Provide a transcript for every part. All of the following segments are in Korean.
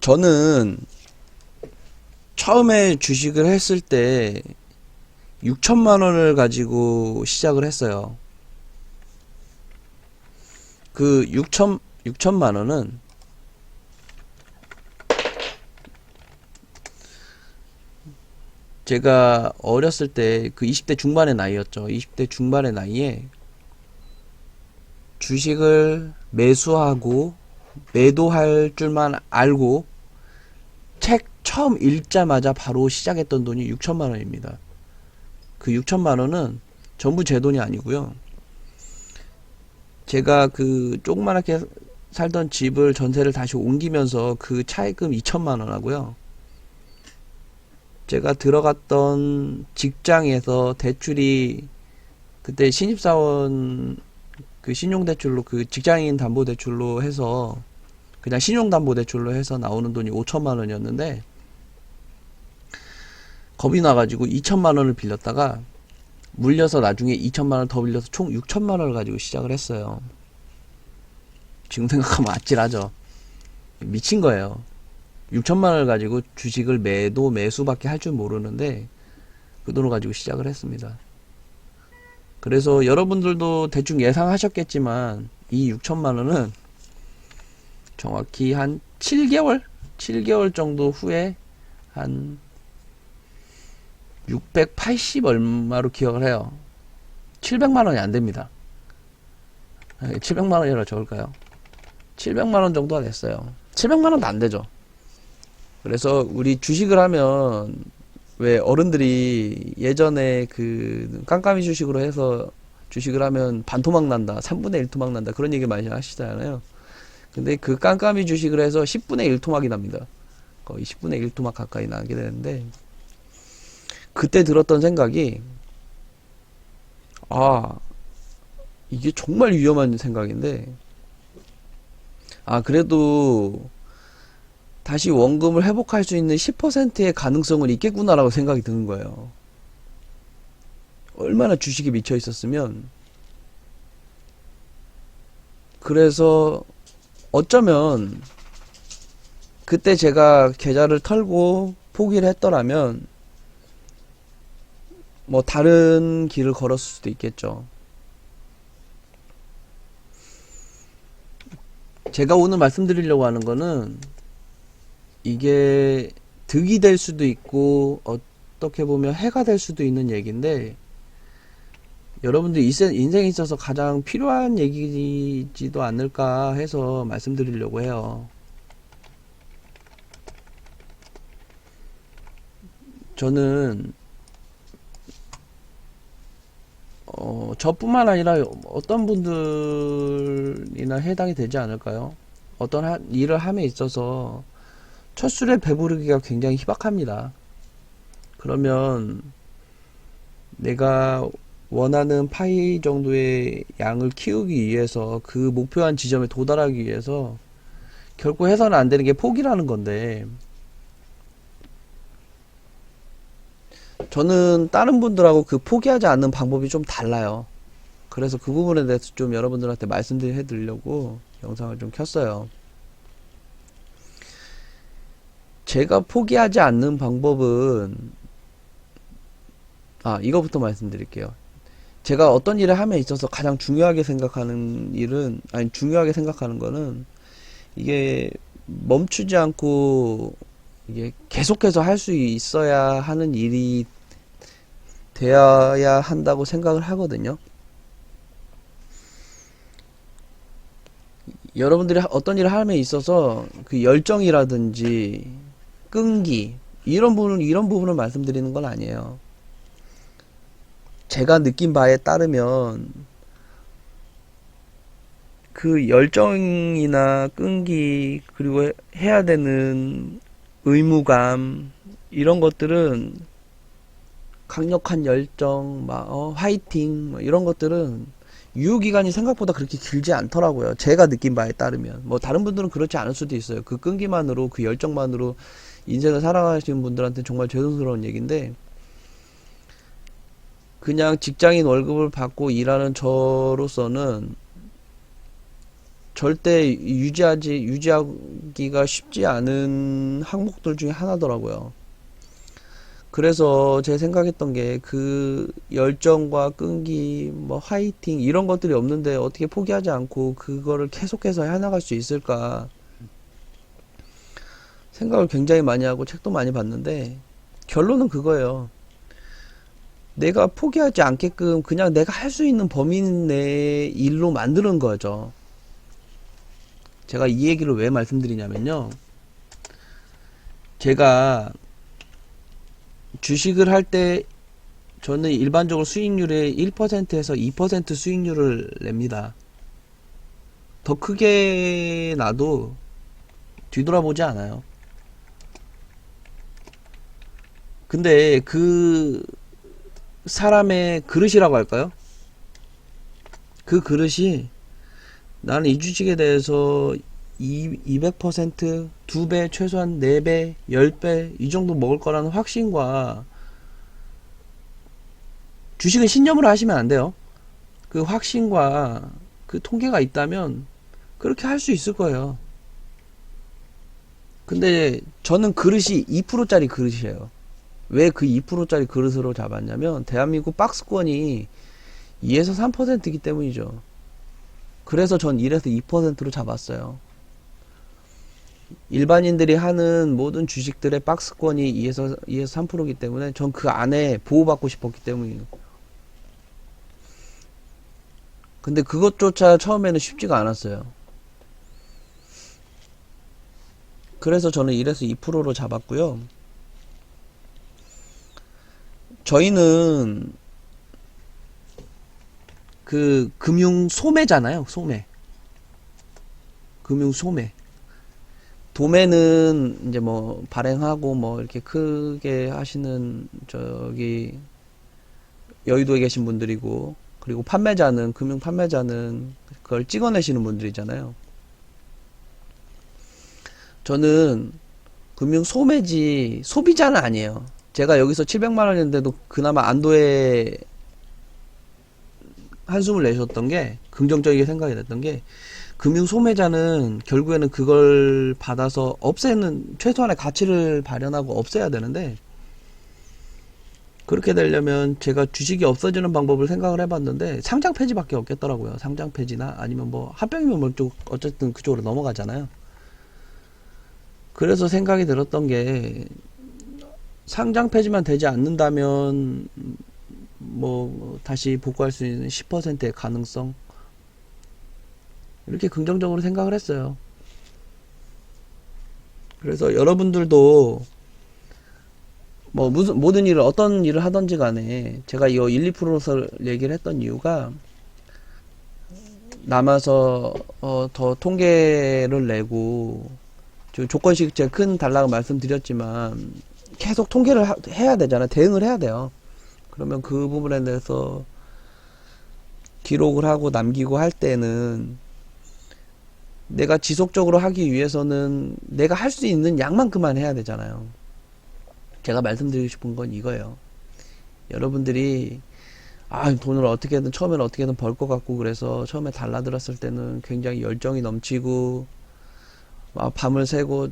저는 처음에 주식을 했을 때 6천만 원을 가지고 시작을 했어요. 그 6천만 원은 제가 어렸을 때 그 20대 중반의 나이였죠. 20대 중반의 나이에 주식을 매수하고 매도할 줄만 알고 책 처음 읽자마자 바로 시작했던 돈이 6천만 원입니다. 그 6천만 원은 전부 제 돈이 아니고요. 제가 그 조그맣게 살던 집을 전세를 다시 옮기면서 그 차입금 2천만 원 하고요. 제가 들어갔던 직장에서 대출이 그때 신입사원 그 신용대출로 그 직장인 담보대출로 해서 그냥 신용담보대출로 해서 나오는 돈이 5천만 원이었는데 겁이 나가지고 2천만 원을 빌렸다가 물려서 나중에 2천만 원 더 빌려서 총 6천만 원을 가지고 시작을 했어요. 지금 생각하면 아찔하죠. 미친 거예요. 6천만 원을 가지고 주식을 매수밖에 할 줄 모르는데 그 돈을 가지고 시작을 했습니다. 그래서 여러분들도 대충 예상하셨겠지만 이 6천만 원은 정확히 한 7개월 정도 후에 한 680 얼마로 기억을 해요. 700만 원이 안 됩니다. 700만 원이라 적을까요? 700만 원 정도가 됐어요. 700만 원도 안 되죠. 그래서 우리 주식을 하면 왜 어른들이 예전에 그 깜깜이 주식으로 해서 주식을 하면 반토막 난다, 3분의 1 토막 난다 그런 얘기 많이 하시잖아요. 근데 그 깜깜이 주식을 해서 10분의 1 토막이 납니다. 거의 10분의 1 토막 가까이 나게 되는데 그때 들었던 생각이 이게 정말 위험한 생각인데 그래도 다시 원금을 회복할 수 있는 10%의 가능성은 있겠구나라고 생각이 드는 거예요. 얼마나 주식에 미쳐 있었으면. 그래서 어쩌면 그때 제가 계좌를 털고 포기를 했더라면 뭐 다른 길을 걸었을 수도 있겠죠. 제가 오늘 말씀드리려고 하는 거는 이게 득이 될 수도 있고 어떻게 보면 해가 될 수도 있는 얘기인데 여러분들 인생에 있어서 가장 필요한 얘기지도 않을까 해서 말씀드리려고 해요. 저는 저뿐만 아니라 어떤 분들이나 해당이 되지 않을까요? 어떤 일을 함에 있어서 첫 술에 배부르기가 굉장히 희박합니다. 그러면 내가 원하는 파이 정도의 양을 키우기 위해서 그 목표한 지점에 도달하기 위해서 결코 해서는 안 되는 게 포기라는 건데 저는 다른 분들하고 그 포기하지 않는 방법이 좀 달라요. 그래서 그 부분에 대해서 좀 여러분들한테 말씀해 드리려고 영상을 좀 켰어요. 제가 포기하지 않는 방법은 이거부터 말씀드릴게요. 제가 어떤 일을 함에 있어서 가장 중요하게 생각하는 중요하게 생각하는 거는 이게 멈추지 않고 이게 계속해서 할 수 있어야 하는 일이 되어야 한다고 생각을 하거든요. 여러분들이 어떤 일을 함에 있어서 그 열정이라든지 끈기 이런 부분을 말씀드리는 건 아니에요. 제가 느낀 바에 따르면 그 열정이나 끈기 그리고 해야 되는 의무감 이런 것들은 강력한 열정 화이팅 이런 것들은 유효기간이 생각보다 그렇게 길지 않더라고요. 제가 느낀 바에 따르면 뭐 다른 분들은 그렇지 않을 수도 있어요. 그 끈기만으로 그 열정만으로 인생을 살아가시는 분들한테 정말 죄송스러운 얘기인데 그냥 직장인 월급을 받고 일하는 저로서는 절대 유지하기가 쉽지 않은 항목들 중에 하나더라고요. 그래서 제 생각했던 게 그 열정과 끈기, 뭐 화이팅 이런 것들이 없는데 어떻게 포기하지 않고 그거를 계속해서 해나갈 수 있을까 생각을 굉장히 많이 하고 책도 많이 봤는데 결론은 그거예요. 내가 포기하지 않게끔 그냥 내가 할 수 있는 범위 내 일로 만드는 거죠. 제가 이 얘기를 왜 말씀드리냐면요. 제가 주식을 할 때 저는 일반적으로 수익률의 1%에서 2% 수익률을 냅니다. 더 크게 나도 뒤돌아보지 않아요. 근데 그 사람의 그릇이라고 할까요? 그 그릇이 나는 이 주식에 대해서 200%, 2배, 최소한 4배, 10배 이 정도 먹을 거라는 확신과 주식은 신념으로 하시면 안 돼요. 그 확신과 그 통계가 있다면 그렇게 할 수 있을 거예요. 근데 저는 그릇이 2%짜리 그릇이에요. 왜 그 2%짜리 그릇으로 잡았냐면 대한민국 박스권이 2에서 3%이기 때문이죠. 그래서 전 1에서 2%로 잡았어요. 일반인들이 하는 모든 주식들의 박스권이 2에서 3%이기 때문에 전 그 안에 보호받고 싶었기 때문이에요. 근데 그것조차 처음에는 쉽지가 않았어요. 그래서 저는 1에서 2%로 잡았고요. 저희는 그 금융 소매잖아요. 소매. 금융 소매. 도매는 이제 뭐 발행하고 뭐 이렇게 크게 하시는 저기 여의도에 계신 분들이고, 그리고 판매자는 금융 판매자는 그걸 찍어내시는 분들이잖아요. 저는 금융 소매지 소비자는 아니에요. 제가 여기서 700만 원인데도 그나마 안도의 한숨을 내셨던 게, 긍정적이게 생각이 됐던 게, 금융 소매자는 결국에는 그걸 받아서 없애는, 최소한의 가치를 발현하고 없애야 되는데, 그렇게 되려면 제가 주식이 없어지는 방법을 생각을 해봤는데 상장 폐지밖에 없겠더라고요. 상장 폐지나 아니면 뭐 합병이면 뭐 어쨌든 그쪽으로 넘어가잖아요. 그래서 생각이 들었던 게, 상장 폐지만 되지 않는다면 뭐 다시 복구할 수 있는 10%의 가능성, 이렇게 긍정적으로 생각을 했어요. 그래서 여러분들도 뭐 무슨 모든 일을 어떤 일을 하든지 간에 제가 이 1, 2%를 얘기를 했던 이유가, 남아서 더 통계를 내고, 조건식 제가 큰 단락을 말씀드렸지만 계속 통계를 해야 되잖아요. 대응을 해야 돼요. 그러면 그 부분에 대해서 기록을 하고 남기고 할 때는 내가 지속적으로 하기 위해서는 내가 할 수 있는 양만큼만 해야 되잖아요. 제가 말씀드리고 싶은 건 이거예요. 여러분들이 돈을 어떻게든 처음에는 어떻게든 벌 것 같고, 그래서 처음에 달라들었을 때는 굉장히 열정이 넘치고 막 밤을 새고,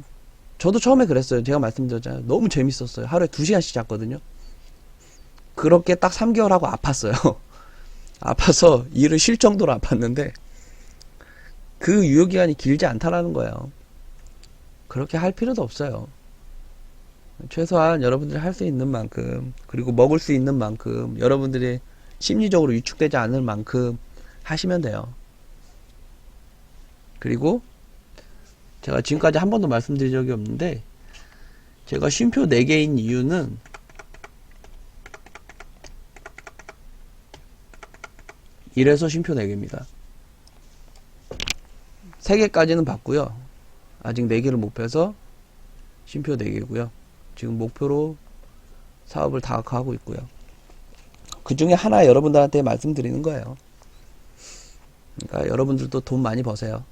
저도 처음에 그랬어요. 제가 말씀드렸잖아요. 너무 재밌었어요. 하루에 2시간씩 잤거든요. 그렇게 딱 3개월 하고 아팠어요. 아파서 일을 쉴 정도로 아팠는데 그 유효기간이 길지 않다라는 거예요. 그렇게 할 필요도 없어요. 최소한 여러분들이 할 수 있는 만큼, 그리고 먹을 수 있는 만큼, 여러분들이 심리적으로 위축되지 않을 만큼 하시면 돼요. 그리고 제가 지금까지 한 번도 말씀드린 적이 없는데, 제가 쉼표 4개인 이유는 이래서 쉼표 4개입니다. 3개까지는 봤고요. 아직 4개를 못 펴서 쉼표 4개고요. 지금 목표로 사업을 다각화하고 있고요. 그 중에 하나 여러분들한테 말씀드리는 거예요. 그러니까 여러분들도 돈 많이 버세요.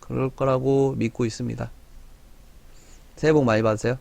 그럴 거라고 믿고 있습니다. 새해 복 많이 받으세요.